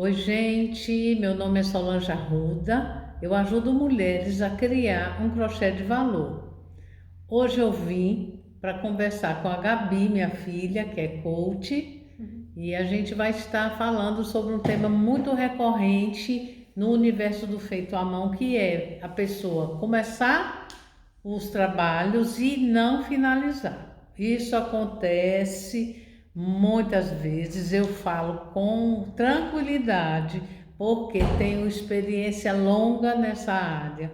Oi, gente, meu nome é Solange Arruda. Eu ajudo mulheres a criar um crochê de valor. Hoje eu vim para conversar com a Gabi, minha filha, que é coach, e a gente vai estar falando sobre um tema muito recorrente no universo do feito à mão, que é a pessoa começar os trabalhos e não finalizar. Isso acontece muitas vezes, eu falo com tranquilidade, porque tenho experiência longa nessa área.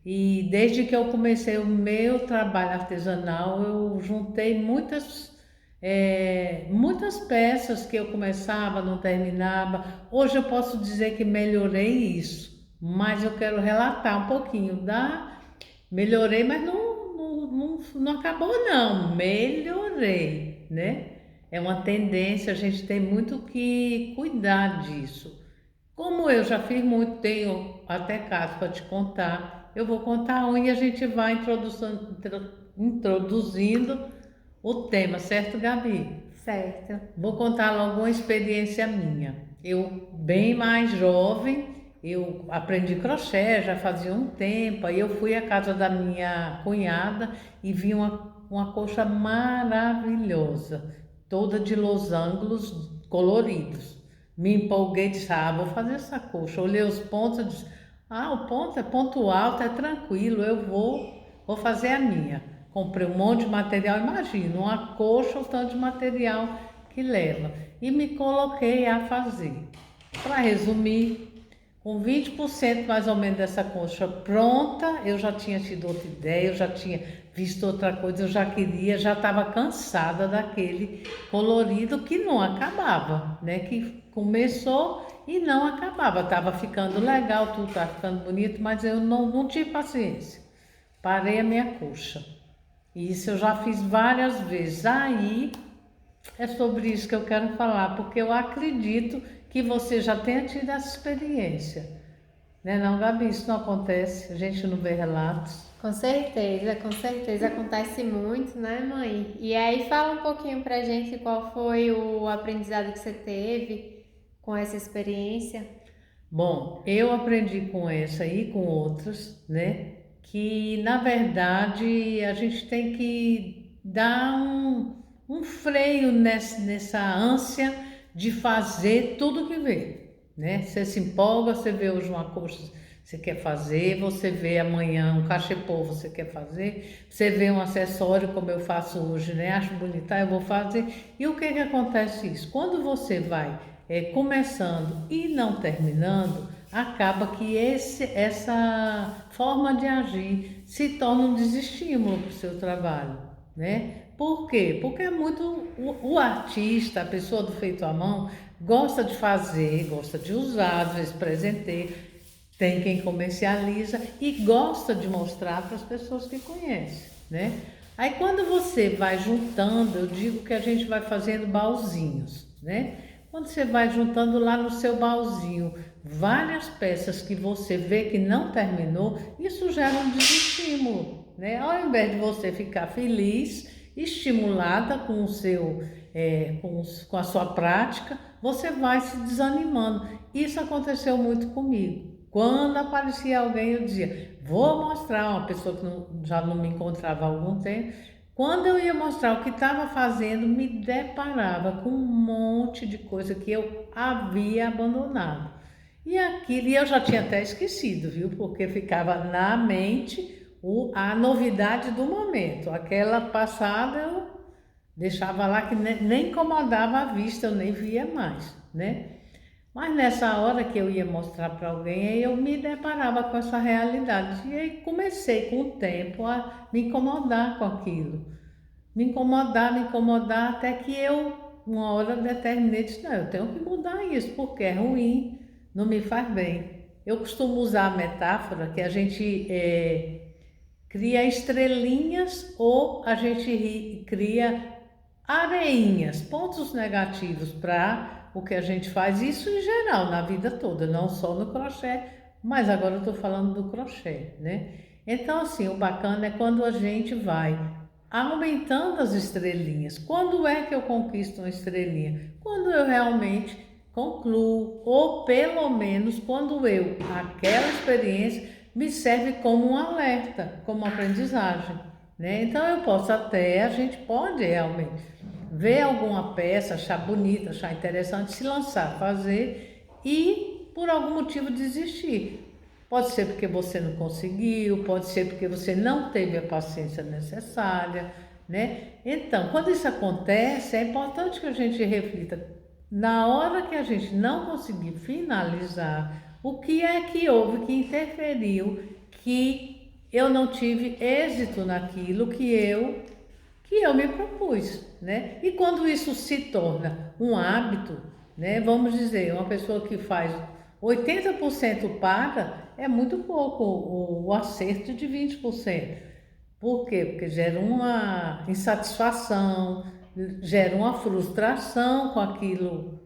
E desde que eu comecei o meu trabalho artesanal, eu juntei muitas peças que eu começava, não terminava. Hoje eu posso dizer que melhorei isso, mas eu quero relatar um pouquinho da melhorei, mas não acabou não, melhorei, né? É uma tendência, a gente tem muito que cuidar disso. Como eu já fiz muito, tenho até caso para te contar, eu vou contar um e a gente vai introduzindo o tema, certo, Gabi? Certo. Vou contar logo uma experiência minha. Eu, bem mais jovem, eu aprendi crochê, já fazia um tempo. Aí eu fui à casa da minha cunhada e vi uma colcha maravilhosa, toda de losangos coloridos. Me empolguei e disse, vou fazer essa colcha. Olhei os pontos e disse, o ponto é ponto alto, é tranquilo, vou fazer a minha. Comprei um monte de material, imagina, uma colcha, o tanto de material que leva. E me coloquei a fazer. Para resumir, com 20% mais ou menos dessa colcha pronta, eu já tinha tido outra ideia, eu já tinha visto outra coisa, eu já estava cansada daquele colorido que não acabava, né? Que começou e não acabava. Estava ficando legal, tudo estava ficando bonito, mas eu não tive paciência. Parei a minha colcha. Isso eu já fiz várias vezes. Aí é sobre isso que eu quero falar, porque eu acredito que você já tenha tido essa experiência. Né não, Gabi? Isso não acontece, a gente não vê relatos. Com certeza acontece muito, né, mãe? E aí fala um pouquinho pra gente qual foi o aprendizado que você teve com essa experiência. Bom, eu aprendi com essa e com outras, né? Que na verdade a gente tem que dar um freio nessa ânsia de fazer tudo que vê, né? Você se empolga, você vê hoje uma coisa você quer fazer, você vê amanhã um cachepô você quer fazer, você vê um acessório como eu faço hoje, né? Acho bonito, eu vou fazer. E o que que acontece isso? Quando você vai começando e não terminando, acaba que essa forma de agir se torna um desestímulo para o seu trabalho, né? Por quê? Porque é muito o artista, a pessoa do feito à mão, gosta de fazer, gosta de usar, às vezes presenteia, tem quem comercializa e gosta de mostrar para as pessoas que conhecem, né? Aí quando você vai juntando, eu digo que a gente vai fazendo baúzinhos, né? Quando você vai juntando lá no seu baúzinho várias peças que você vê que não terminou, isso gera um desestímulo, né? Ao invés de você ficar feliz, estimulada com o seu, com a sua prática, você vai se desanimando. Isso aconteceu muito comigo. Quando aparecia alguém, eu dizia, vou mostrar, uma pessoa que já não me encontrava há algum tempo. Quando eu ia mostrar o que estava fazendo, me deparava com um monte de coisa que eu havia abandonado. E eu já tinha até esquecido, viu? Porque ficava na mente a novidade do momento. Aquela passada eu deixava lá que nem incomodava a vista, eu nem via mais, né? Mas nessa hora que eu ia mostrar para alguém, aí eu me deparava com essa realidade. E aí comecei com o tempo a me incomodar com aquilo. Me incomodar, até que eu, uma hora determinei, disse, não, eu tenho que mudar isso, porque é ruim, não me faz bem. Eu costumo usar a metáfora que a gente cria estrelinhas ou a gente cria areinhas, pontos negativos para o que a gente faz, isso em geral, na vida toda, não só no crochê, mas agora eu estou falando do crochê, né? Então, assim, o bacana é quando a gente vai aumentando as estrelinhas. Quando é que eu conquisto uma estrelinha? Quando eu realmente concluo, ou pelo menos quando aquela experiência me serve como um alerta, como aprendizagem, né? Então a gente pode realmente ver alguma peça, achar bonita, achar interessante, se lançar, fazer e por algum motivo desistir. Pode ser porque você não conseguiu, pode ser porque você não teve a paciência necessária, né? Então, quando isso acontece, é importante que a gente reflita. Na hora que a gente não conseguir finalizar, o que é que houve que interferiu, que eu não tive êxito naquilo que eu me propus, né? E quando isso se torna um hábito, né? Vamos dizer, uma pessoa que faz 80% paga, é muito pouco o acerto de 20%. Por quê? Porque gera uma insatisfação, gera uma frustração com aquilo.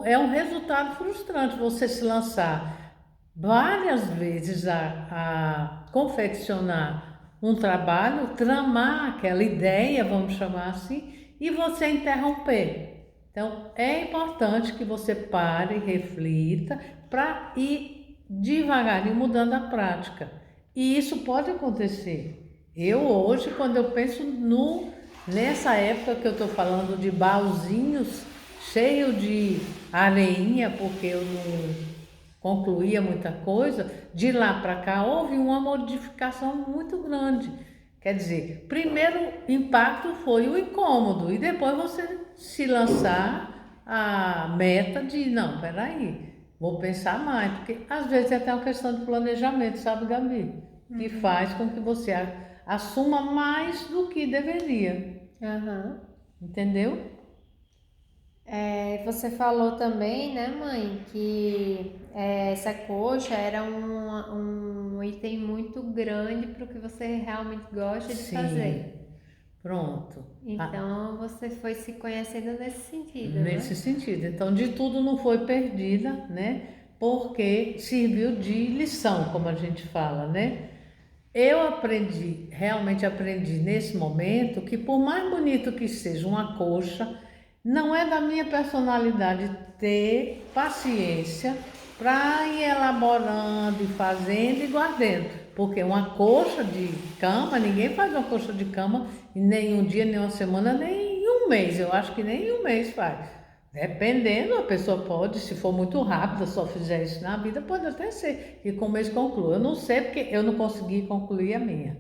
É um resultado frustrante você se lançar várias vezes a confeccionar um trabalho, tramar aquela ideia, vamos chamar assim, e você interromper. Então, é importante que você pare, reflita, para ir devagarinho mudando a prática. E isso pode acontecer. Eu hoje, quando eu penso nessa época que eu estou falando de baúzinhos cheio de areinha, porque eu não concluía muita coisa, de lá para cá houve uma modificação muito grande. Quer dizer, primeiro impacto foi o incômodo e depois você se lançar a meta de, não, peraí, vou pensar mais, porque às vezes é até uma questão de planejamento, sabe, Gabi? Que faz com que você assuma mais do que deveria. Aham. Entendeu? Você falou também, né, mãe, que essa coxa era um item muito grande para o que você realmente gosta de fazer. Sim, pronto. Então você foi se conhecendo nesse sentido, Nesse né? sentido. Então, de tudo não foi perdida, né? Porque serviu de lição, como a gente fala, né? Eu aprendi, realmente aprendi nesse momento que por mais bonito que seja uma coxa, não é da minha personalidade ter paciência para ir elaborando e fazendo e guardando. Porque uma coxa de cama, ninguém faz uma coxa de cama em nenhum dia, nem uma semana, nem um mês. Eu acho que nem um mês faz. Dependendo, a pessoa pode, se for muito rápida, só fizer isso na vida, pode até ser que com o mês conclua. Eu não sei porque eu não consegui concluir a minha.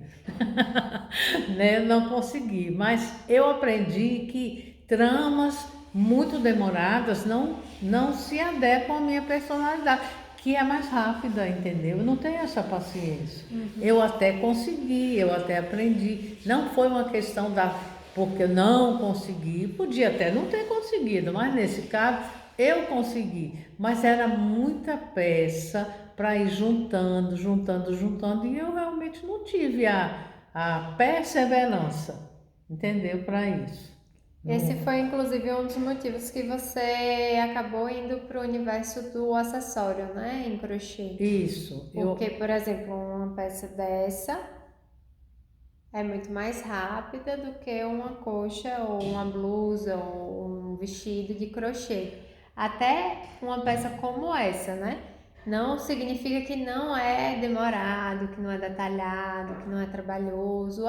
Né? Eu não consegui, mas eu aprendi que tramas muito demoradas não se adequam à minha personalidade, que é mais rápida, entendeu? Eu não tenho essa paciência. Eu até consegui, eu até aprendi. Não foi uma questão porque eu não consegui, podia até não ter conseguido, mas nesse caso eu consegui. Mas era muita peça para ir juntando, e eu realmente não tive a perseverança, entendeu? Para isso. Esse foi inclusive um dos motivos que você acabou indo para o universo do acessório, né, em crochê. Isso. Porque, por exemplo, uma peça dessa é muito mais rápida do que uma coxa ou uma blusa ou um vestido de crochê. Até uma peça como essa, né? Não significa que não é demorado, que não é detalhado, que não é trabalhoso,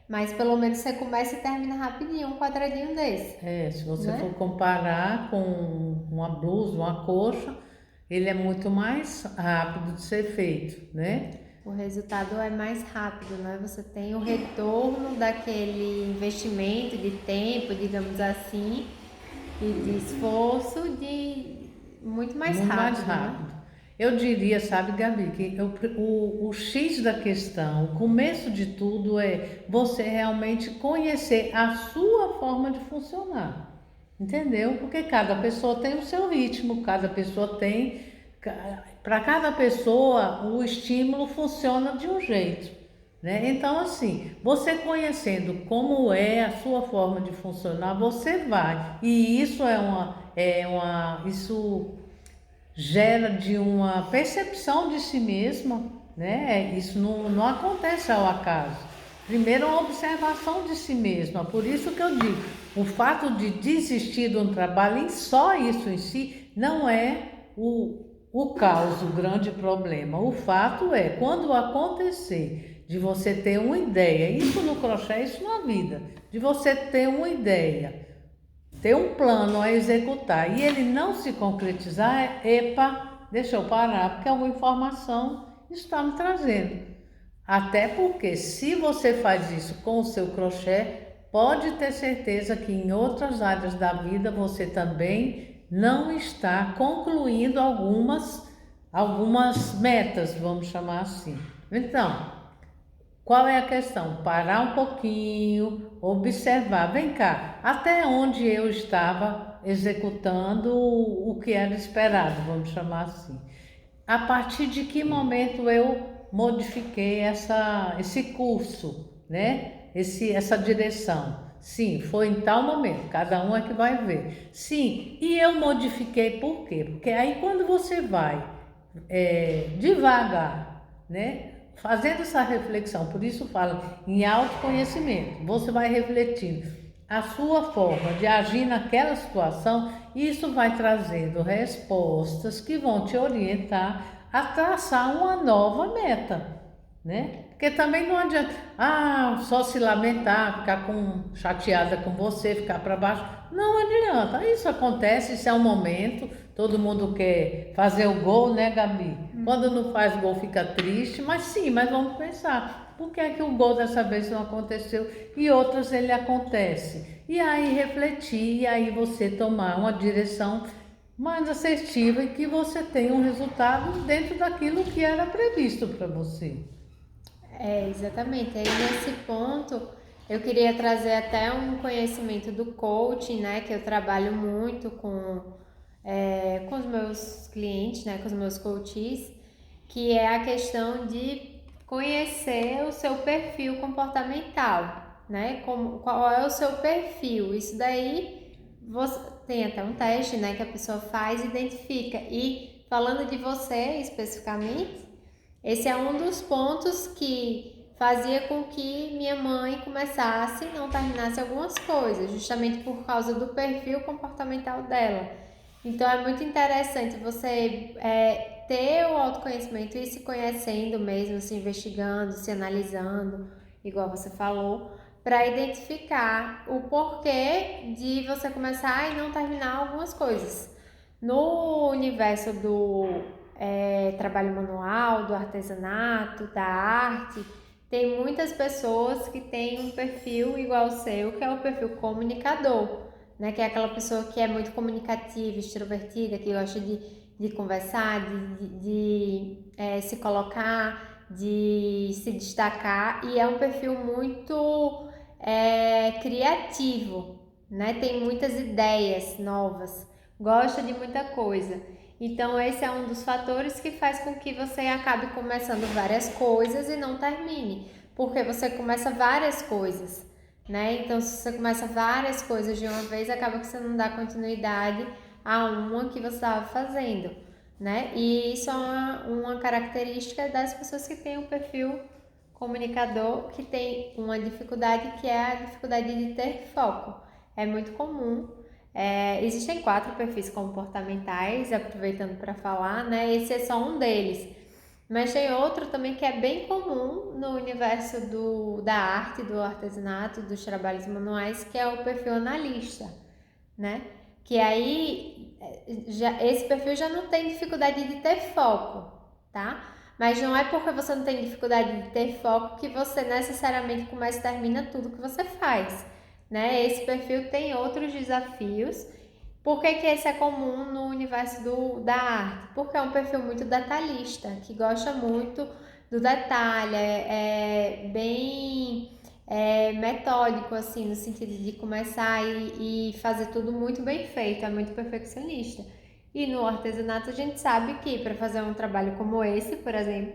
mas pelo menos você começa e termina rapidinho um quadradinho desse. Se você né? for comparar com uma blusa, uma coxa, ele é muito mais rápido de ser feito, né? O resultado é mais rápido, né? Você tem o retorno daquele investimento de tempo, digamos assim, e de esforço muito mais Muito rápido, mais né? rápido. Eu diria, sabe, Gabi, que o X da questão, o começo de tudo é você realmente conhecer a sua forma de funcionar. Entendeu? Porque cada pessoa tem o seu ritmo, cada pessoa tem. Para cada pessoa, o estímulo funciona de um jeito, né? Então, assim, você conhecendo como é a sua forma de funcionar, você vai. E isso isso gera de uma percepção de si mesma, né? Isso não acontece ao acaso. Primeiro, uma observação de si mesma. Por isso que eu digo, o fato de desistir de um trabalho, só isso em si, não é o caos, o grande problema. O fato é, quando acontecer de você ter uma ideia, isso no crochê, isso na vida, de você ter uma ideia, ter um plano a executar e ele não se concretizar, epa, deixa eu parar, porque alguma informação está me trazendo. Até porque se você faz isso com o seu crochê, pode ter certeza que em outras áreas da vida você também não está concluindo algumas metas, vamos chamar assim. Então, qual é a questão? Parar um pouquinho, observar, vem cá, até onde eu estava executando o que era esperado, vamos chamar assim. A partir de que momento eu modifiquei esse curso, né? Essa direção. Sim, foi em tal momento, cada um é que vai ver. Sim, e eu modifiquei por quê? Porque aí quando você vai devagar, né? Fazendo essa reflexão, por isso falo em autoconhecimento, você vai refletindo a sua forma de agir naquela situação, e isso vai trazendo respostas que vão te orientar a traçar uma nova meta, né? Porque também não adianta, só se lamentar, ficar chateada com você, ficar para baixo. Não adianta, isso acontece, isso é um momento, todo mundo quer fazer o gol, né, Gabi? Quando não faz gol fica triste, mas sim, mas vamos pensar, por que é que o gol dessa vez não aconteceu e outras ele acontece? E aí refletir, e aí você tomar uma direção mais assertiva e que você tenha um resultado dentro daquilo que era previsto para você. Exatamente. Aí nesse ponto eu queria trazer até um conhecimento do coaching, né? Que eu trabalho muito com os meus clientes, né? Com os meus coaches, que é a questão de conhecer o seu perfil comportamental, né? Qual é o seu perfil? Isso daí você tem até um teste, né? Que a pessoa faz e identifica. E falando de você especificamente, esse é um dos pontos que fazia com que minha mãe começasse e não terminasse algumas coisas, justamente por causa do perfil comportamental dela. Então é muito interessante você ter o autoconhecimento e se conhecendo mesmo, se investigando, se analisando, igual você falou, para identificar o porquê de você começar e não terminar algumas coisas. No universo do trabalho manual, do artesanato, da arte, tem muitas pessoas que têm um perfil igual ao seu, que é o perfil comunicador, né? Que é aquela pessoa que é muito comunicativa, extrovertida, que gosta de conversar, de se colocar, de se destacar, e é um perfil muito criativo, né? Tem muitas ideias novas, gosta de muita coisa. Então esse é um dos fatores que faz com que você acabe começando várias coisas e não termine, porque você começa várias coisas, né? Então se você começa várias coisas de uma vez, acaba que você não dá continuidade a uma que você estava fazendo, né? E isso é uma característica das pessoas que têm um perfil comunicador, que tem uma dificuldade, que é a dificuldade de ter foco. É muito comum. Existem 4 perfis comportamentais, aproveitando para falar, né? Esse é só um deles. Mas tem outro também que é bem comum no universo da arte, do artesanato, dos trabalhos manuais, que é o perfil analista, né? Que aí esse perfil já não tem dificuldade de ter foco, tá? Mas não é porque você não tem dificuldade de ter foco que você necessariamente começa e termina tudo que você faz, né? Esse perfil tem outros desafios. Por que esse é comum no universo da arte? Porque é um perfil muito detalhista, que gosta muito do detalhe, é bem metódico, assim, no sentido de começar e fazer tudo muito bem feito, é muito perfeccionista. E no artesanato a gente sabe que para fazer um trabalho como esse, por exemplo,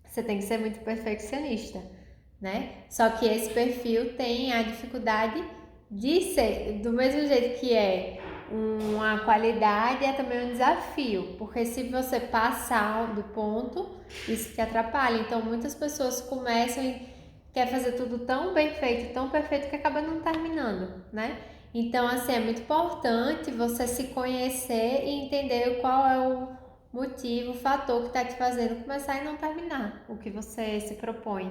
você tem que ser muito perfeccionista, né? Só que esse perfil tem a dificuldade de ser, do mesmo jeito que é uma qualidade, é também um desafio, porque se você passar do ponto, isso te atrapalha. Então muitas pessoas começam e quer fazer tudo tão bem feito, tão perfeito, que acaba não terminando, né? Então, assim, é muito importante você se conhecer e entender qual é o motivo, o fator que está te fazendo começar e não terminar o que você se propõe,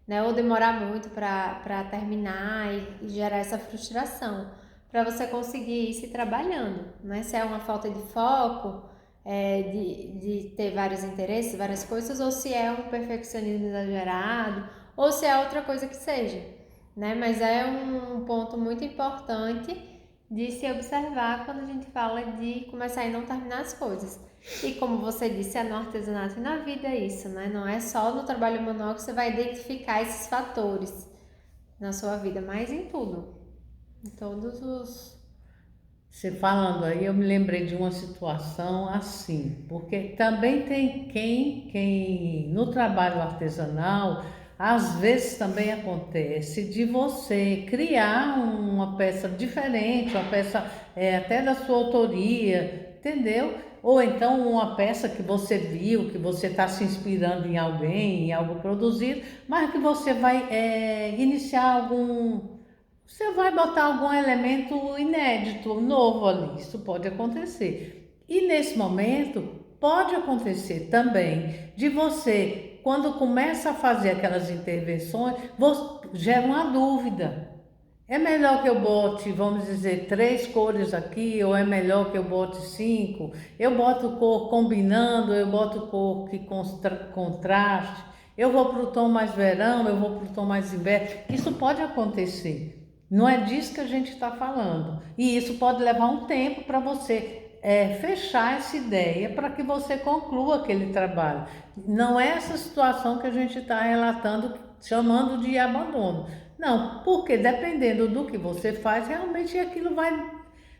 né? Ou demorar muito para terminar e gerar essa frustração, para você conseguir ir se trabalhando, né? Se é uma falta de foco, de ter vários interesses, várias coisas, ou se é um perfeccionismo exagerado, ou se é outra coisa que seja, né? Mas é um ponto muito importante de se observar quando a gente fala de começar e não terminar as coisas. E como você disse, é no artesanato e na vida isso, né? Não é só no trabalho manual que você vai identificar esses fatores na sua vida, mas em tudo. Em todos os... Você falando aí, eu me lembrei de uma situação assim, porque também tem quem no trabalho artesanal, às vezes também acontece de você criar uma peça diferente, uma peça até da sua autoria, entendeu? Ou então uma peça que você viu, que você está se inspirando em alguém, em algo produzido, mas que você vai iniciar você vai botar algum elemento inédito, novo ali, isso pode acontecer. E nesse momento, pode acontecer também de você, quando começa a fazer aquelas intervenções, gera uma dúvida. É melhor que eu bote, vamos dizer, 3 cores aqui, ou é melhor que eu bote 5? Eu boto cor combinando, eu boto cor que contraste, eu vou para o tom mais verão, eu vou para o tom mais inverno. Isso pode acontecer. Não é disso que a gente está falando. E isso pode levar um tempo para você fechar essa ideia para que você conclua aquele trabalho. Não é essa situação que a gente está relatando, chamando de abandono. Não, porque dependendo do que você faz, realmente aquilo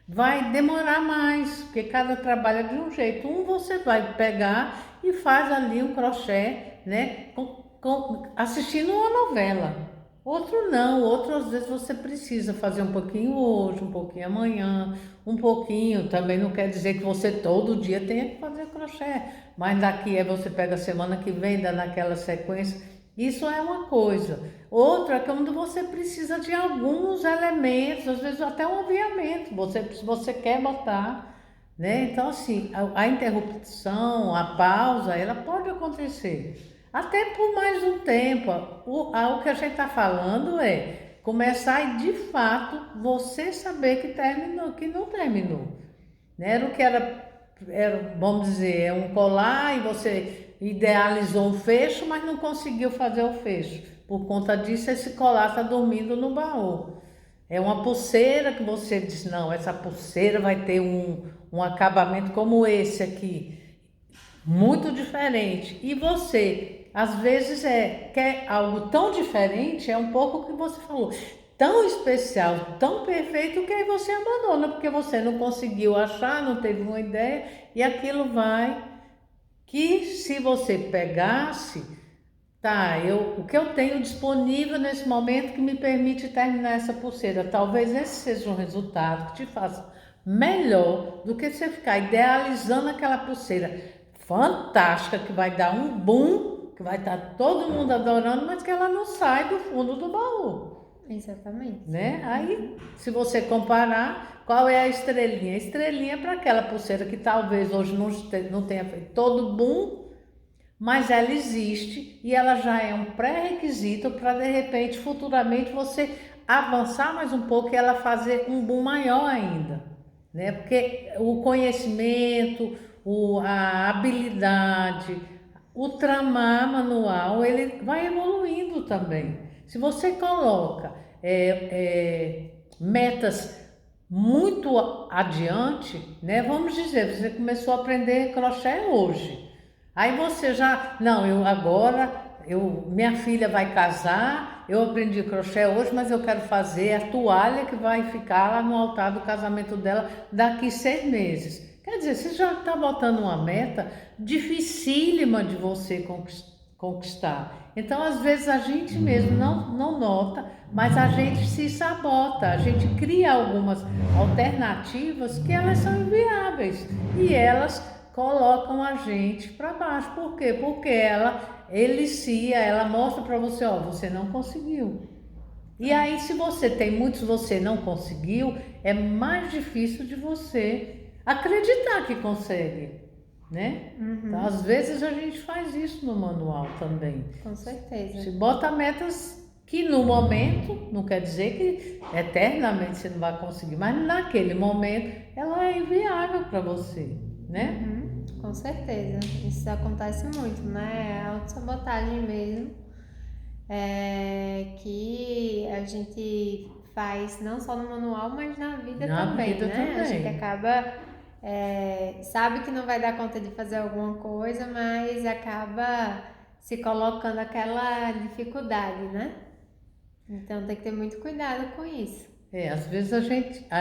vai demorar mais, porque cada trabalho é de um jeito. Um você vai pegar e faz ali um crochê, né, assistindo uma novela. Outro não, outro às vezes você precisa fazer um pouquinho hoje, um pouquinho amanhã, um pouquinho. Também não quer dizer que você todo dia tenha que fazer crochê, mas daqui você pega a semana que vem, dá naquela sequência. Isso é uma coisa. Outra é quando você precisa de alguns elementos, às vezes até um aviamento, se você quer botar, né? Então assim, a interrupção, a pausa, ela pode acontecer. Até por mais um tempo. O que a gente está falando é começar e de fato você saber que terminou, que não terminou. Né? Era o que era, vamos dizer, é um colar e você idealizou um fecho, mas não conseguiu fazer o fecho. Por conta disso, esse colar está dormindo no baú. É uma pulseira que você diz, não, essa pulseira vai ter um acabamento como esse aqui, muito diferente. E você, às vezes, quer algo tão diferente, é um pouco o que você falou, tão especial, tão perfeito, que aí você abandona, porque você não conseguiu achar, não teve uma ideia, e aquilo que se você pegasse, tá, o que eu tenho disponível nesse momento que me permite terminar essa pulseira, talvez esse seja um resultado que te faça melhor do que você ficar idealizando aquela pulseira fantástica, que vai dar um boom, que vai estar todo mundo adorando, mas que ela não sai do fundo do baú. Exatamente. Né? Aí, se você comparar, qual é a estrelinha? A estrelinha é para aquela pulseira que talvez hoje não tenha feito todo boom, mas ela existe e ela já é um pré-requisito para, de repente, futuramente, você avançar mais um pouco e ela fazer um boom maior ainda, né? Porque o conhecimento, a habilidade, o tramar manual, ele vai evoluindo também. Se você coloca metas muito adiante, né? Vamos dizer, você começou a aprender crochê hoje. Aí você já, não, minha filha vai casar, eu aprendi crochê hoje, mas eu quero fazer a toalha que vai ficar lá no altar do casamento dela daqui 6 meses. Quer dizer, você já está botando uma meta dificílima de você conquistar. Então, às vezes, a gente mesmo não nota, mas a gente se sabota, a gente cria algumas alternativas que elas são inviáveis e elas colocam a gente para baixo. Por quê? Porque ela elicia, ela mostra para você, ó, você não conseguiu. E aí, se você tem muitos, você não conseguiu, é mais difícil de você acreditar que consegue, né? Então, Uhum, às vezes a gente faz isso no manual também. com Se certeza. bota metas que no momento, não quer dizer que eternamente você não vai conseguir, mas naquele momento ela é inviável para você, né? Uhum, com certeza. Isso acontece muito, né? É autossabotagem mesmo. Que a gente faz não só no manual, mas na vida Na também, vida né? A gente também. acaba, sabe que não vai dar conta de fazer alguma coisa, mas acaba se colocando aquela dificuldade, né? Então tem que ter muito cuidado com isso. Às vezes a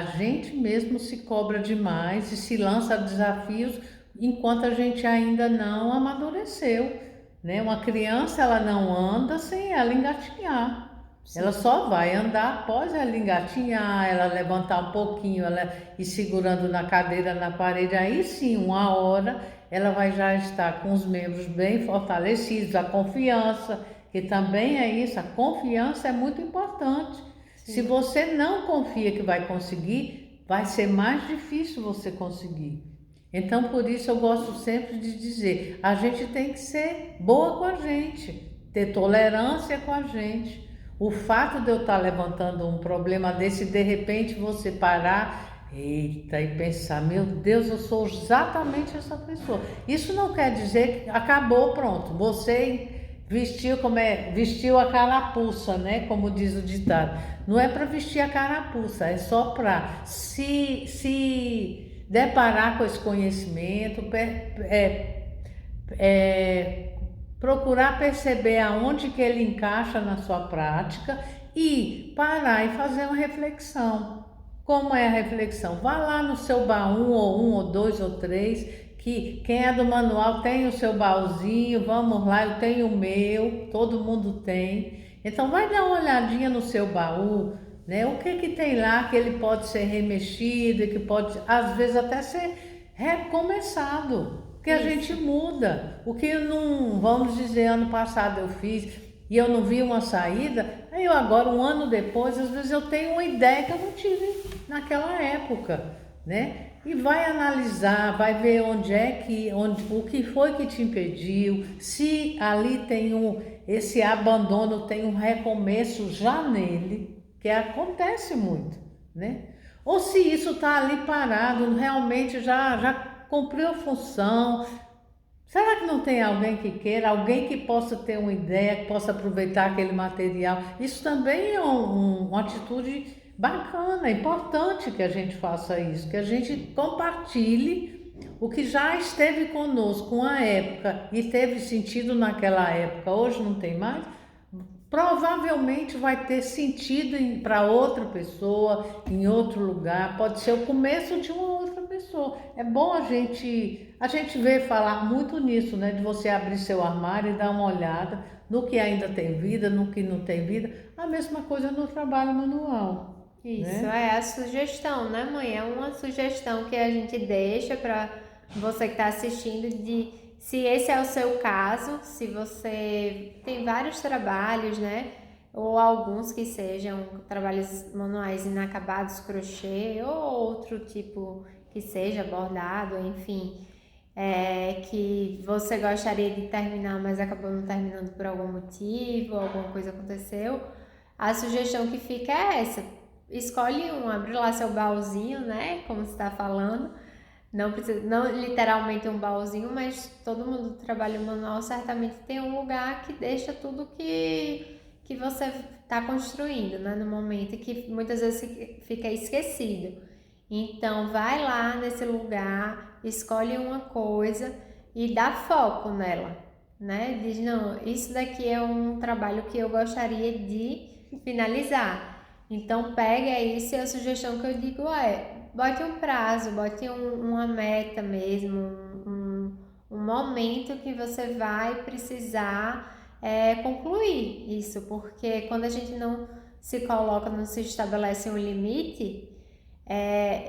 gente mesmo se cobra demais e se lança a desafios enquanto a gente ainda não amadureceu, né? Uma criança ela não anda sem ela engatinhar. Ela Sim, só vai andar após ela engatinhar, ela levantar um pouquinho, ela ir segurando na cadeira, na parede, aí sim, uma hora ela vai já estar com os membros bem fortalecidos, a confiança, que também é isso, a confiança é muito importante. Se sim. você não confia que vai conseguir, vai ser mais difícil você conseguir. Então, por isso eu gosto sempre de dizer, a gente tem que ser boa com a gente, ter tolerância com a gente. O fato de eu estar levantando um problema desse, de repente você parar, eita, e pensar, meu Deus, eu sou exatamente essa pessoa. Isso não quer dizer que acabou, pronto. Você vestiu a carapuça, né? Como diz o ditado. Não é para vestir a carapuça, é só para se deparar com esse conhecimento, é, procurar perceber aonde que ele encaixa na sua prática e parar e fazer uma reflexão. Como é a reflexão? Vá lá no seu baú, ou um, ou dois, ou três, que quem é do manual tem o seu baúzinho, vamos lá, eu tenho o meu, todo mundo tem. Então vai dar uma olhadinha no seu baú, né? O que que tem lá que ele pode ser remexido, que pode às vezes até ser recomeçado, porque a gente Isso. muda. O que não, vamos dizer, ano passado eu fiz e eu não vi uma saída, aí eu agora, um ano depois, às vezes eu tenho uma ideia que eu não tive naquela época, né? E vai analisar, vai ver o que foi que te impediu, se ali esse abandono tem um recomeço já nele, que acontece muito, né? Ou se isso está ali parado, realmente já cumpriu a função. Será que não tem alguém que queira, alguém que possa ter uma ideia, que possa aproveitar aquele material? Isso também é uma atitude bacana, importante que a gente faça isso, que a gente compartilhe o que já esteve conosco uma época e teve sentido naquela época, hoje não tem mais, provavelmente vai ter sentido para outra pessoa, em outro lugar, pode ser o começo de uma outra pessoa. É bom a gente ver falar muito nisso, né? De você abrir seu armário e dar uma olhada no que ainda tem vida, no que não tem vida. A mesma coisa no trabalho manual, Isso, né? é a sugestão, né, mãe? É uma sugestão que a gente deixa para você que está assistindo de se esse é o seu caso, se você tem vários trabalhos, né? Ou alguns que sejam trabalhos manuais inacabados, crochê, ou outro tipo que seja bordado, enfim, que você gostaria de terminar, mas acabou não terminando por algum motivo, alguma coisa aconteceu. A sugestão que fica é essa: escolhe um, abre lá seu baúzinho, né? Como você está falando. Não precisa, não literalmente um baúzinho, mas todo mundo do trabalho manual certamente tem um lugar que deixa tudo que você está construindo, né? No momento e que muitas vezes fica esquecido. Então vai lá nesse lugar, escolhe uma coisa e dá foco nela, né? Diz, não, isso daqui é um trabalho que eu gostaria de finalizar. Então pega isso e a sugestão que eu digo é, bote um prazo, bote uma meta mesmo, um momento que você vai precisar concluir isso, porque quando a gente não se coloca, não se estabelece um limite,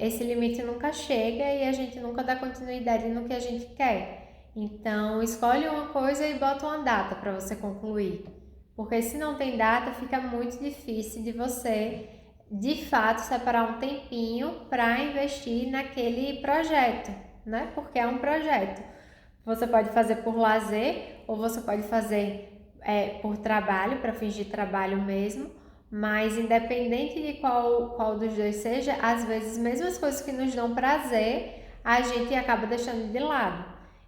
esse limite nunca chega e a gente nunca dá continuidade no que a gente quer. Então, escolhe uma coisa e bota uma data para você concluir. Porque se não tem data, fica muito difícil de você, de fato, separar um tempinho para investir naquele projeto, né? Porque é um projeto. Você pode fazer por lazer ou você pode fazer por trabalho, para fingir trabalho mesmo, mas independente de qual dos dois seja, às vezes mesmo as coisas que nos dão prazer, a gente acaba deixando de lado.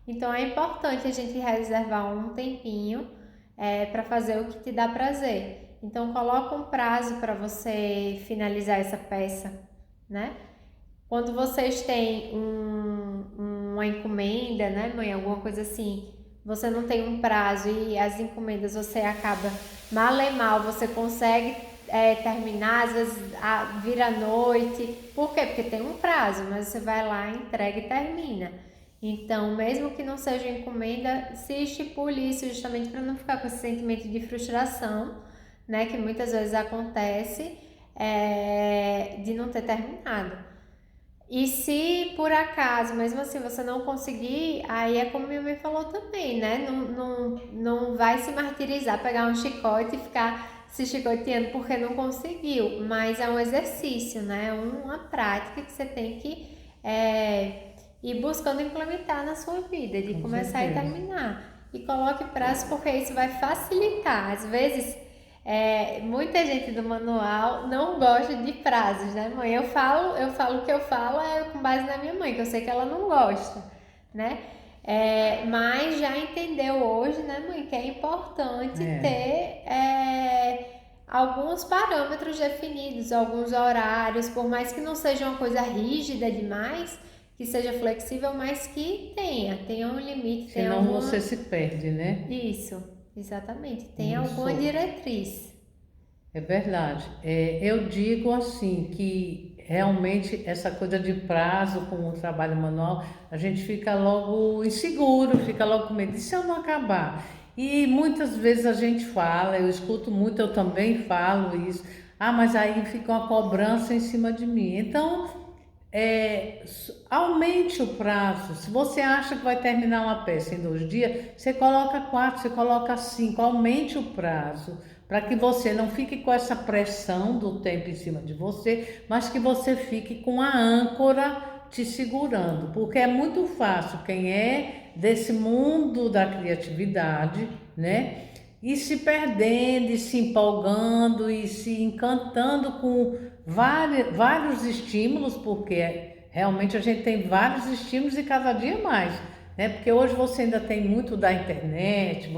Então é importante a gente reservar um tempinho para fazer o que te dá prazer. Então coloca um prazo para você finalizar essa peça, né? Quando vocês têm uma encomenda, né, mãe, alguma coisa assim, você não tem um prazo e as encomendas você acaba mal e mal, você consegue terminar, às vezes vira noite. Por quê? Porque tem um prazo, mas você vai lá, entrega e termina. Então, mesmo que não seja encomenda, se estipule isso justamente para não ficar com esse sentimento de frustração, né, que muitas vezes acontece de não ter terminado. E se por acaso, mesmo assim, você não conseguir, aí é como minha mãe falou também, né? Não vai se martirizar, pegar um chicote e ficar se chicoteando porque não conseguiu. Mas é um exercício, né? Uma prática que você tem que ir buscando implementar na sua vida, de começar e terminar. E coloque prazo porque isso vai facilitar. Às vezes muita gente do manual não gosta de prazos, né, mãe? Eu falo o que eu falo com base na minha mãe, que eu sei que ela não gosta, né? Mas já entendeu hoje, né, mãe, que é importante ter alguns parâmetros definidos, alguns horários, por mais que não seja uma coisa rígida demais, que seja flexível, mas que tenha um limite. Senão você se perde, né? Isso. Exatamente, tem alguma diretriz. É verdade. Eu digo assim que realmente essa coisa de prazo com o trabalho manual, a gente fica logo inseguro, fica logo com medo. E se eu não acabar? E muitas vezes a gente fala, eu escuto muito, eu também falo isso. Ah, mas aí fica uma cobrança em cima de mim. Então, aumente o prazo. Se você acha que vai terminar uma peça em 2 dias, você coloca 4, você coloca 5, aumente o prazo, para que você não fique com essa pressão do tempo em cima de você, mas que você fique com a âncora te segurando, porque é muito fácil quem é desse mundo da criatividade, né? E se perdendo, e se empolgando, e se encantando com vários estímulos, porque realmente a gente tem vários estímulos e cada dia mais, né? Porque hoje você ainda tem muito da internet,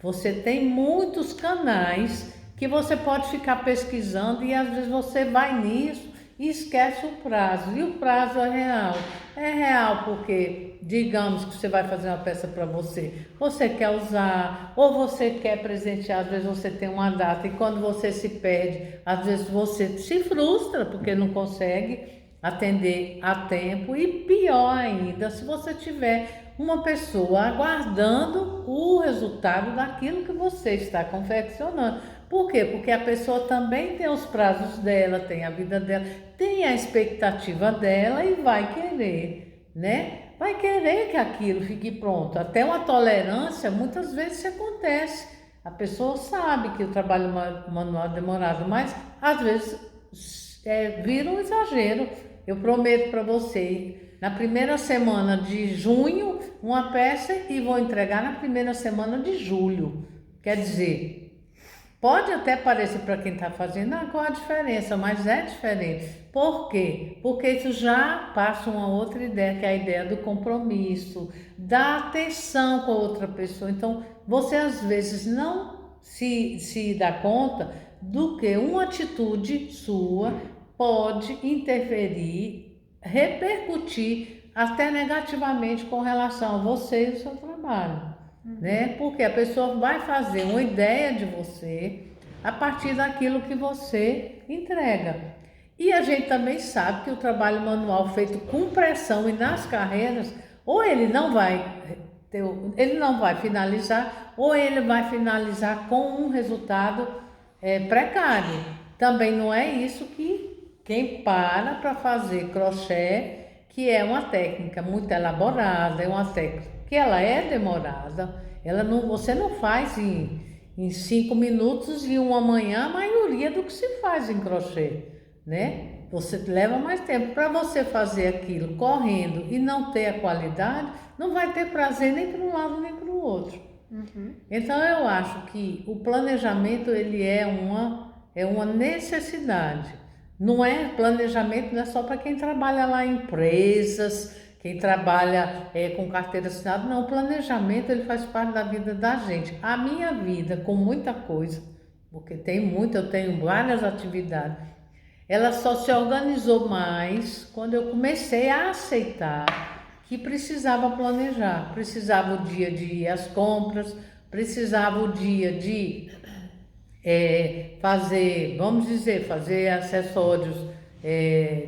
você tem muitos canais que você pode ficar pesquisando e às vezes você vai nisso e esquece o prazo. E o prazo é real. É real porque, digamos que você vai fazer uma peça para você quer usar, ou você quer presentear, às vezes você tem uma data e quando você se perde, às vezes você se frustra porque não consegue atender a tempo e pior ainda, se você tiver uma pessoa aguardando o resultado daquilo que você está confeccionando. Por quê? Porque a pessoa também tem os prazos dela, tem a vida dela, tem a expectativa dela e vai querer, né? Vai querer que aquilo fique pronto. Até uma tolerância, muitas vezes acontece. A pessoa sabe que o trabalho manual é demorado, mas às vezes vira um exagero. Eu prometo para você, na primeira semana de junho, uma peça e vou entregar na primeira semana de julho. Quer dizer, pode até parecer para quem está fazendo, qual a diferença, mas é diferente. Por quê? Porque isso já passa uma outra ideia, que é a ideia do compromisso, da atenção com a outra pessoa. Então, você às vezes não se dá conta do que uma atitude sua pode interferir, repercutir até negativamente com relação a você e o seu trabalho, né? Porque a pessoa vai fazer uma ideia de você a partir daquilo que você entrega. E a gente também sabe que o trabalho manual feito com pressão e nas carreiras, ou ele não vai finalizar, ou ele vai finalizar com um resultado precário. Também não é isso que quem para fazer crochê, que é uma técnica muito elaborada, é uma técnica que ela é demorada, você não faz em 5 minutos e uma manhã a maioria do que se faz em crochê, né? Você leva mais tempo. Para você fazer aquilo correndo e não ter a qualidade, não vai ter prazer nem para um lado nem para o outro. Então eu acho que o planejamento ele é uma necessidade. Não é planejamento, não é só para quem trabalha lá em empresas, quem trabalha com carteira assinada. Não, o planejamento ele faz parte da vida da gente. A minha vida, com muita coisa, porque tem muita, eu tenho várias atividades, ela só se organizou mais quando eu comecei a aceitar que precisava planejar, precisava o dia de ir às compras, precisava o dia de fazer, vamos dizer, fazer acessórios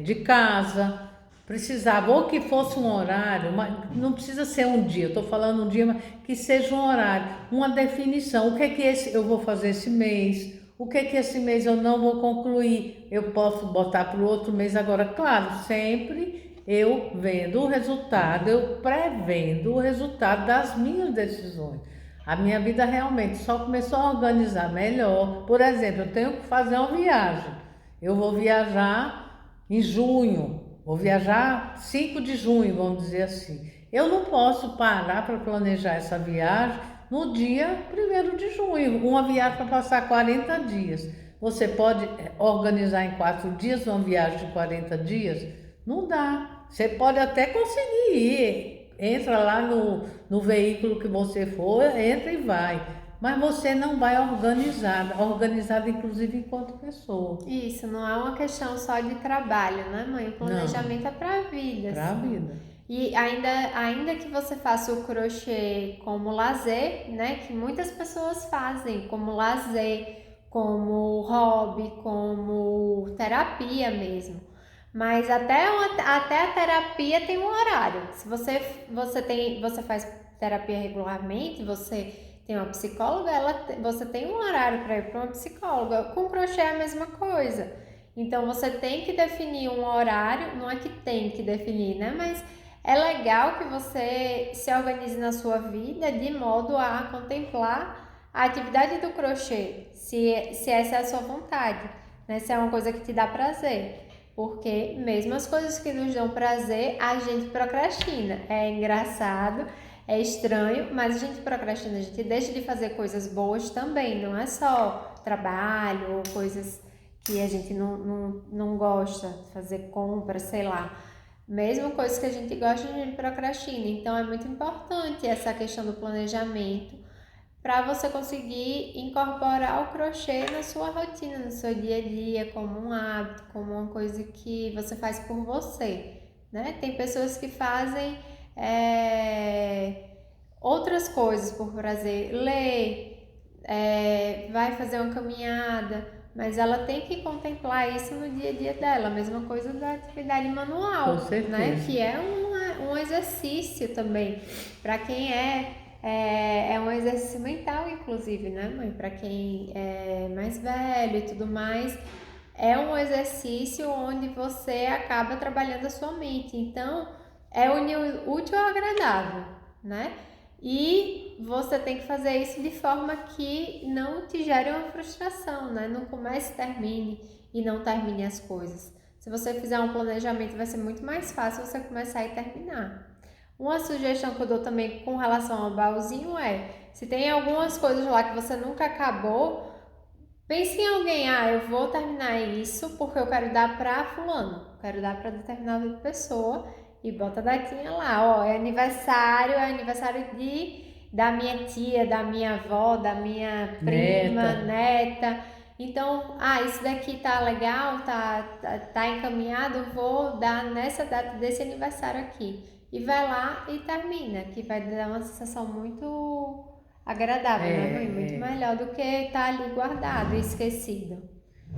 de casa, precisava, ou que fosse um horário, não precisa ser um dia, eu estou falando um dia, mas que seja um horário, uma definição, o que é que eu vou fazer esse mês, o que é que esse mês eu não vou concluir, eu posso botar para o outro mês agora, claro, sempre eu vendo o resultado, eu prevendo o resultado das minhas decisões. A minha vida realmente só começou a organizar melhor. Por exemplo, eu tenho que fazer uma viagem. Eu vou viajar em junho, vou viajar 5 de junho, vamos dizer assim. Eu não posso parar para planejar essa viagem no dia 1º de junho, uma viagem para passar 40 dias. Você pode organizar em 4 dias uma viagem de 40 dias? Não dá. Você pode até conseguir ir. Entra lá no veículo que você for, entra e vai. Mas você não vai organizada inclusive enquanto pessoa. Isso, não é uma questão só de trabalho, né, mãe? O planejamento é para a vida. Para a assim. vida. E ainda que você faça o crochê como lazer, né, que muitas pessoas fazem como lazer, como hobby, como terapia mesmo. Mas até a terapia tem um horário. Se você faz terapia regularmente, você tem uma psicóloga, você tem um horário para ir para uma psicóloga. Com crochê é a mesma coisa. Então você tem que definir um horário, não é que tem que definir, né? Mas é legal que você se organize na sua vida de modo a contemplar a atividade do crochê, se essa é a sua vontade, né? Se é uma coisa que te dá prazer. Porque mesmo as coisas que nos dão prazer, a gente procrastina. É engraçado, é estranho, mas a gente procrastina, a gente deixa de fazer coisas boas também. Não é só trabalho ou coisas que a gente não gosta, fazer compra, sei lá. Mesmo coisas que a gente gosta, a gente procrastina. Então é muito importante essa questão do planejamento para você conseguir incorporar o crochê na sua rotina, no seu dia a dia, como um hábito, como uma coisa que você faz por você, né? Tem pessoas que fazem outras coisas por prazer, ler, vai fazer uma caminhada, mas ela tem que contemplar isso no dia a dia dela, a mesma coisa da atividade manual, né? Que é um exercício também, para quem é um exercício mental, inclusive, né, mãe? Para quem é mais velho e tudo mais, é um exercício onde você acaba trabalhando a sua mente. Então, é unir o útil ao agradável, né? E você tem que fazer isso de forma que não te gere uma frustração, né? Não comece e termine e não termine as coisas. Se você fizer um planejamento, vai ser muito mais fácil você começar e terminar. Uma sugestão que eu dou também com relação ao baúzinho se tem algumas coisas lá que você nunca acabou, pense em alguém, eu vou terminar isso porque eu quero dar para fulano, quero dar para determinada pessoa e bota a datinha lá, é aniversário da minha tia, da minha avó, da minha prima, neta. Então, isso daqui tá legal, tá encaminhado, vou dar nessa data desse aniversário aqui. E vai lá e termina, que vai dar uma sensação muito agradável, né, mãe? Muito melhor do que estar ali guardado e esquecido.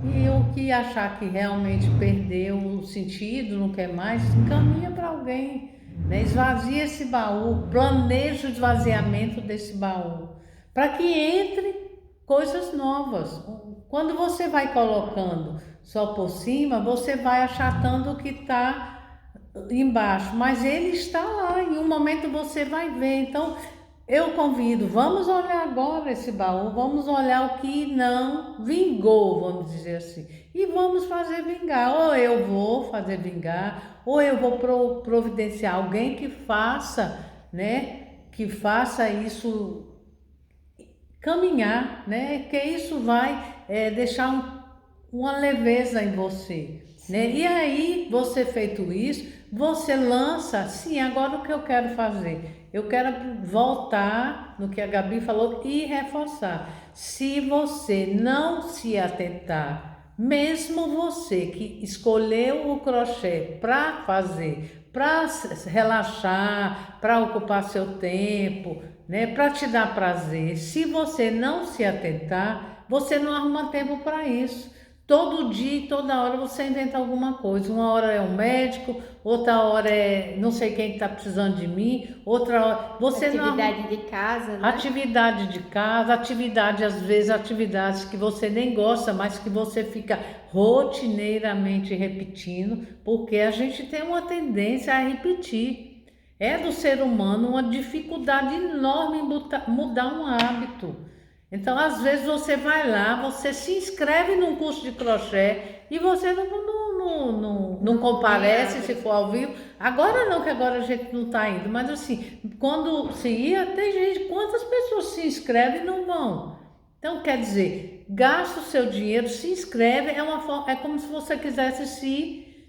E o que achar que realmente perdeu o sentido, não quer mais, encaminha para alguém, né? Esvazia esse baú, planeja o esvaziamento desse baú, para que entre coisas novas. Quando você vai colocando só por cima, você vai achatando o que está embaixo, mas ele está lá, em um momento você vai ver. Então, eu convido, vamos olhar agora esse baú, vamos olhar o que não vingou, vamos dizer assim, e vamos fazer vingar. Ou eu vou fazer vingar, ou eu vou providenciar alguém que faça, né? Que faça isso caminhar, né? Que isso vai deixar uma leveza em você, né? E aí, você feito isso, você lança, sim, agora o que eu quero fazer? Eu quero voltar no que a Gabi falou e reforçar. Se você não se atentar, mesmo você que escolheu o crochê para fazer, para relaxar, para ocupar seu tempo, né, para te dar prazer, se você não se atentar, você não arruma tempo para isso. Todo dia e toda hora você inventa alguma coisa. Uma hora é um médico, outra hora é não sei quem está precisando de mim, outra hora você Atividade de casa, né? atividade de casa, atividade às vezes atividades que você nem gosta, mas que você fica rotineiramente repetindo, porque a gente tem uma tendência a repetir. É do ser humano uma dificuldade enorme em mudar um hábito. Então, às vezes você vai lá, você se inscreve num curso de crochê e você não comparece se for ao vivo. Agora não, que agora a gente não está indo, mas assim, quando se ia, tem gente, quantas pessoas se inscrevem e não vão? Então, quer dizer, gasta o seu dinheiro, se inscreve, é como se você quisesse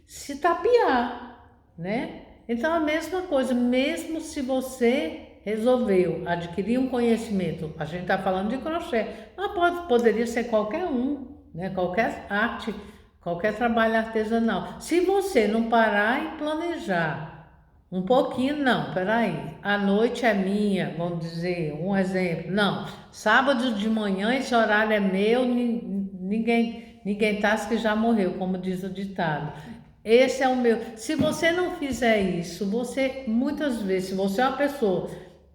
se tapear, né? Então, a mesma coisa, mesmo se você resolveu adquirir um conhecimento, a gente está falando de crochê, mas poderia ser qualquer um, né? Qualquer arte, qualquer trabalho artesanal. Se você não parar e planejar um pouquinho, não, peraí, a noite é minha, vamos dizer, um exemplo, não, sábado de manhã esse horário é meu, ninguém tá que já morreu, como diz o ditado. Esse é o meu. Se você não fizer isso, você muitas vezes, se você é uma pessoa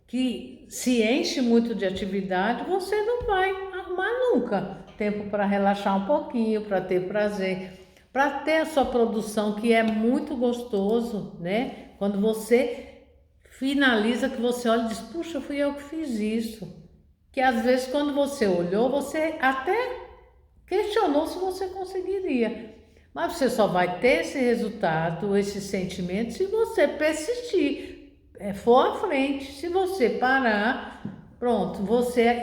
que se enche muito de atividade, você não vai arrumar nunca tempo para relaxar um pouquinho, para ter prazer, para ter a sua produção, que é muito gostoso, né? Quando você finaliza, que você olha e diz, puxa, fui eu que fiz isso. Que às vezes quando você olhou, você até questionou se você conseguiria. Mas você só vai ter esse resultado, esse sentimento, se você persistir, for à frente. Se você parar, pronto,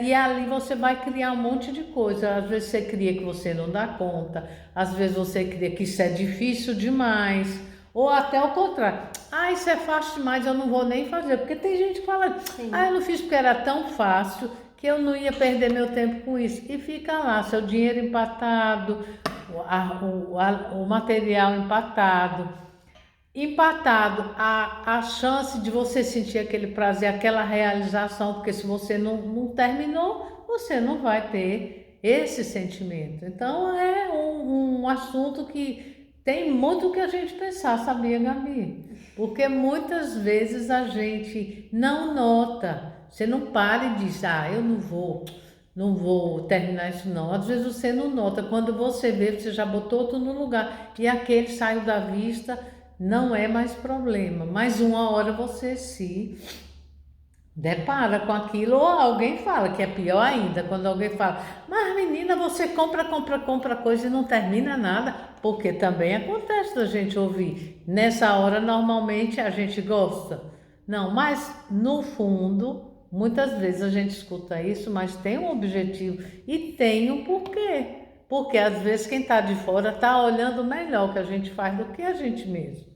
e ali você vai criar um monte de coisa. Às vezes você cria que você não dá conta, às vezes você cria que isso é difícil demais, ou até o contrário. Ah, isso é fácil demais, eu não vou nem fazer. Porque tem gente que fala, eu não fiz porque era tão fácil que eu não ia perder meu tempo com isso. E fica lá, seu dinheiro empatado, o material empatado, a chance de você sentir aquele prazer, aquela realização, porque se você não terminou, você não vai ter esse sentimento. Então é um assunto que tem muito o que a gente pensar, sabia, Gabi? Porque muitas vezes a gente não nota, você não para e diz, eu não vou terminar isso não. Às vezes você não nota, quando você vê, você já botou tudo no lugar e aquele saiu da vista, não é mais problema. Mas uma hora você se depara com aquilo, ou alguém fala, que é pior ainda, quando alguém fala, mas menina, você compra coisa e não termina nada, porque também acontece da gente ouvir. Nessa hora, normalmente, a gente gosta. Não, mas no fundo, muitas vezes a gente escuta isso, mas tem um objetivo e tem um porquê. Porque às vezes quem está de fora está olhando melhor o que a gente faz do que a gente mesmo,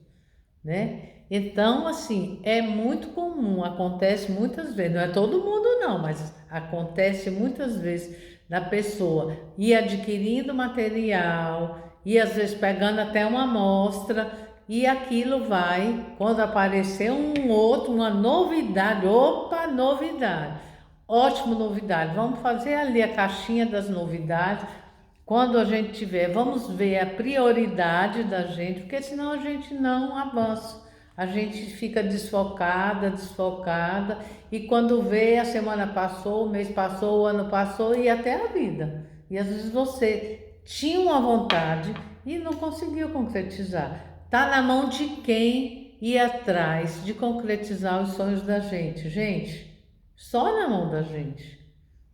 né? Então, assim, é muito comum, acontece muitas vezes, não é todo mundo não, mas acontece muitas vezes da pessoa ir adquirindo material e às vezes pegando até uma amostra e aquilo vai, quando aparecer um outro, uma novidade, opa, novidade, ótimo novidade, vamos fazer ali a caixinha das novidades, quando a gente tiver, vamos ver a prioridade da gente, porque senão a gente não avança. A gente fica desfocada, e quando vê, a semana passou, o mês passou, o ano passou e até a vida. E às vezes você tinha uma vontade e não conseguiu concretizar. Está na mão de quem ir atrás de concretizar os sonhos da gente. Gente, Só na mão da gente,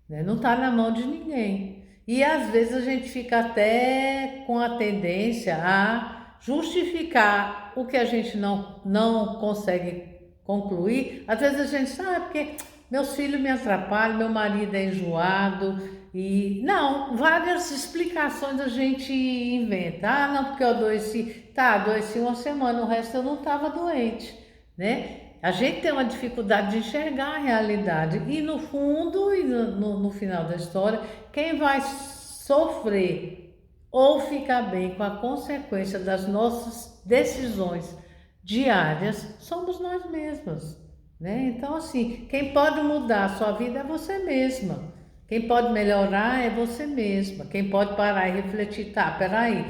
né? Não está na mão de ninguém. E às vezes a gente fica até com a tendência a justificar o que a gente não consegue concluir. Às vezes a gente sabe porque meus filhos me atrapalham, meu marido é enjoado e não, várias explicações a gente inventa. Ah, não, porque eu adoeci, tá, adoeci uma semana, o resto eu não estava doente, né? A gente tem uma dificuldade de enxergar a realidade e no fundo e no final da história, quem vai sofrer ou ficar bem com a consequência das nossas decisões diárias somos nós mesmas, né? Então, assim, quem pode mudar a sua vida é você mesma. Quem pode melhorar é você mesma. Quem pode parar e refletir, tá, peraí,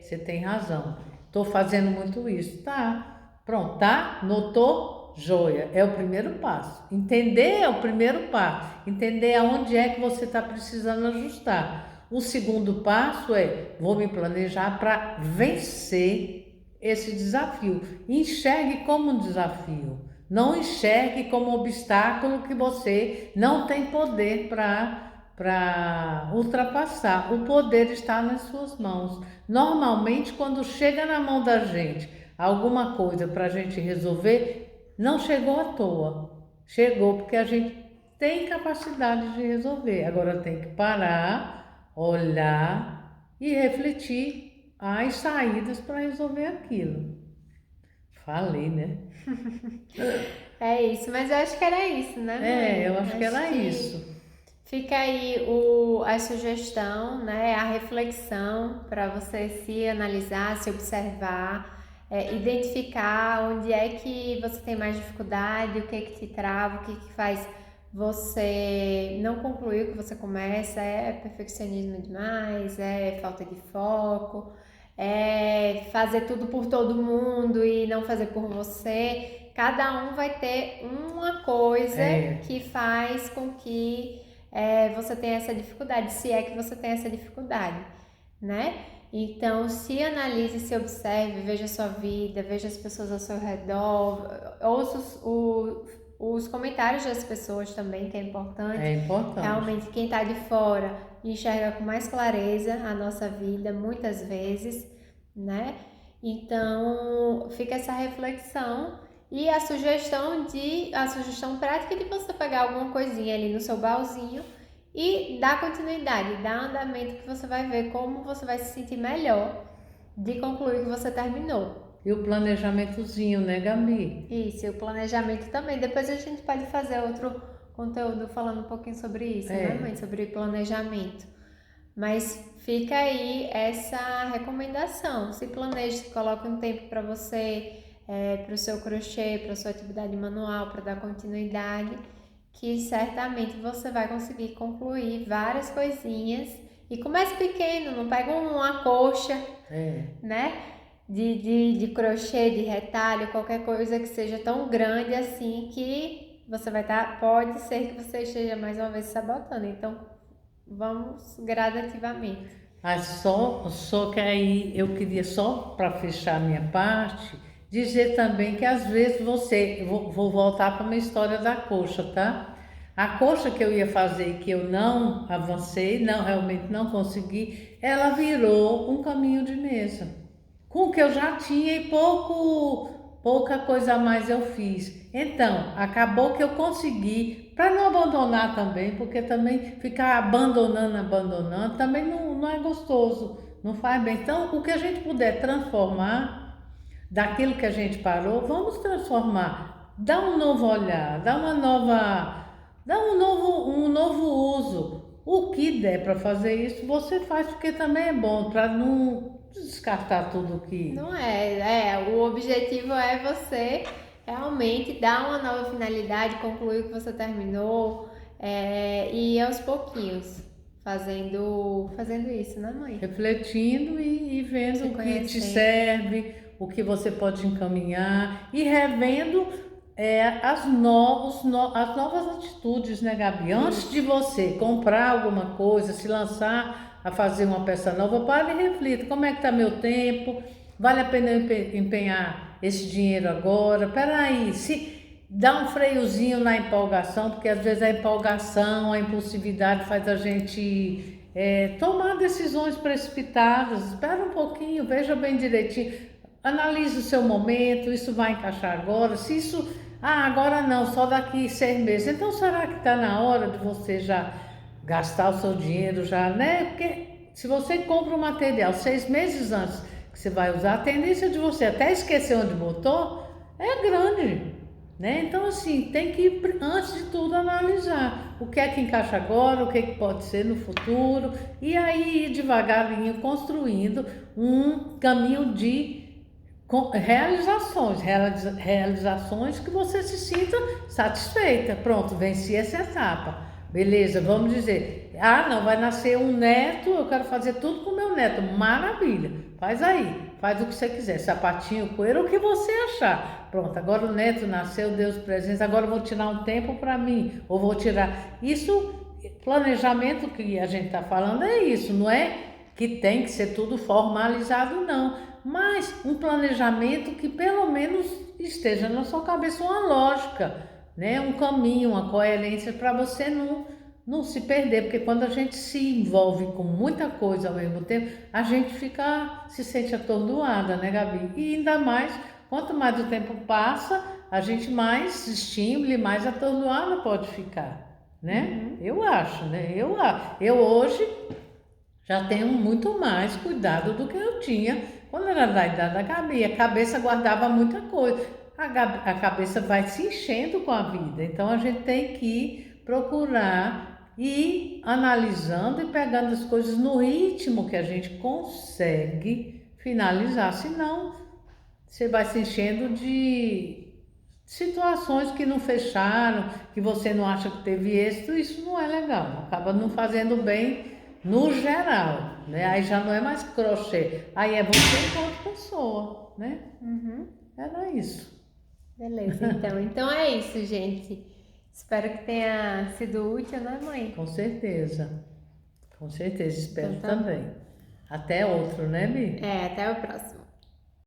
você tem razão. Estou fazendo muito isso, tá? Pronto, tá? Notou? Joia. É o primeiro passo. Entender é o primeiro passo. Entender aonde é que você está precisando ajustar. O segundo passo é, vou me planejar para vencer esse desafio. Enxergue como um desafio. Não enxergue como obstáculo que você não tem poder para ultrapassar. O poder está nas suas mãos. Normalmente, quando chega na mão da gente alguma coisa para a gente resolver, não chegou à toa. Chegou porque a gente tem capacidade de resolver. Agora tem que parar, olhar e refletir as saídas para resolver aquilo. Falei, né? É isso, mas eu acho que era isso, né, mãe? Eu acho que era isso. Fica aí a sugestão, né, a reflexão para você se analisar, se observar, identificar onde é que você tem mais dificuldade, o que é que te trava, o que é que faz você não concluir o que você começa, é perfeccionismo demais, é falta de foco, é fazer tudo por todo mundo e não fazer por você. Cada um vai ter uma coisa que faz com que você tenha essa dificuldade, se é que você tem essa dificuldade, né? Então, se analise, se observe, veja a sua vida, veja as pessoas ao seu redor, ouça os comentários das pessoas também, que é importante. É importante. Realmente, quem está de fora enxerga com mais clareza a nossa vida, muitas vezes, né? Então, fica essa reflexão e a sugestão prática de você pegar alguma coisinha ali no seu baúzinho e dar continuidade, dar andamento, que você vai ver como você vai se sentir melhor de concluir que você terminou. E o planejamentozinho, né, Gabi? Isso, e o planejamento também. Depois a gente pode fazer outro conteúdo falando um pouquinho sobre isso, né, mãe? Sobre planejamento. Mas fica aí essa recomendação. Se planeje, coloque um tempo para você, para o seu crochê, para a sua atividade manual, para dar continuidade, que certamente você vai conseguir concluir várias coisinhas. E comece pequeno, não pega uma coxa, né? De crochê, de retalho, qualquer coisa que seja tão grande assim que você vai estar. Pode ser que você esteja mais uma vez sabotando. Então, vamos gradativamente. Só que aí eu queria, só para fechar a minha parte, dizer também que às vezes vou voltar para uma história da coxa, tá? A coxa que eu ia fazer e que eu não avancei, realmente não consegui, ela virou um caminho de mesa. Com o que eu já tinha e pouca coisa a mais eu fiz. Então, acabou que eu consegui, para não abandonar também, porque também ficar abandonando, também não é gostoso, não faz bem. Então, o que a gente puder transformar daquilo que a gente parou, vamos transformar. Dá um novo olhar, dá um novo uso. O que der para fazer isso, você faz, porque também é bom, para não descartar tudo que... Não o objetivo é você realmente dar uma nova finalidade, concluir o que você terminou, e aos pouquinhos fazendo isso, né, mãe? Refletindo e vendo o que te serve, o que você pode encaminhar e revendo as novas atitudes, né, Gabi? Antes de você comprar alguma coisa, se lançar a fazer uma peça nova, pare e reflita, como é que está meu tempo? Vale a pena eu empenhar esse dinheiro agora? Peraí, dar um freiozinho na empolgação, porque às vezes a empolgação, a impulsividade faz a gente tomar decisões precipitadas. Espera um pouquinho, veja bem direitinho, analise o seu momento, isso vai encaixar agora, se isso, agora não, só daqui 6 meses, então será que está na hora de você já gastar o seu dinheiro já, né? Porque se você compra o material 6 meses antes que você vai usar, a tendência de você até esquecer onde botou é grande, né? Então, assim, tem que, antes de tudo, analisar o que é que encaixa agora, o que é que pode ser no futuro, e aí ir devagarinho construindo um caminho de realizações que você se sinta satisfeita. Pronto, venci essa etapa. Beleza, vamos dizer, não, vai nascer um neto, eu quero fazer tudo com o meu neto. Maravilha, faz aí, faz o que você quiser, sapatinho, coelho, o que você achar. Pronto, agora o neto nasceu, Deus presente, agora eu vou tirar um tempo para mim, ou vou tirar. Isso, planejamento que a gente está falando é isso, não é que tem que ser tudo formalizado, não. Mas um planejamento que pelo menos esteja na sua cabeça uma lógica, né? Um caminho, uma coerência para você não se perder, porque quando a gente se envolve com muita coisa ao mesmo tempo, a gente se sente atordoada, né, Gabi? E ainda mais, quanto mais o tempo passa, a gente mais estímulo e mais atordoada pode ficar, né? Eu acho, né? Eu hoje já tenho muito mais cuidado do que eu tinha quando era da idade da Gabi. A cabeça guardava muita coisa. A cabeça vai se enchendo com a vida. Então a gente tem que procurar ir analisando e pegando as coisas no ritmo que a gente consegue finalizar. Senão você vai se enchendo de situações que não fecharam, que você não acha que teve êxito. Isso não é legal. Acaba não fazendo bem no geral, né? Aí já não é mais crochê, aí é você com outra pessoa, né? Era isso. Beleza, então. Então é isso, gente. Espero que tenha sido útil, né, mãe? Com certeza, espero Então tá também. Até outro, né, Mi? até o próximo.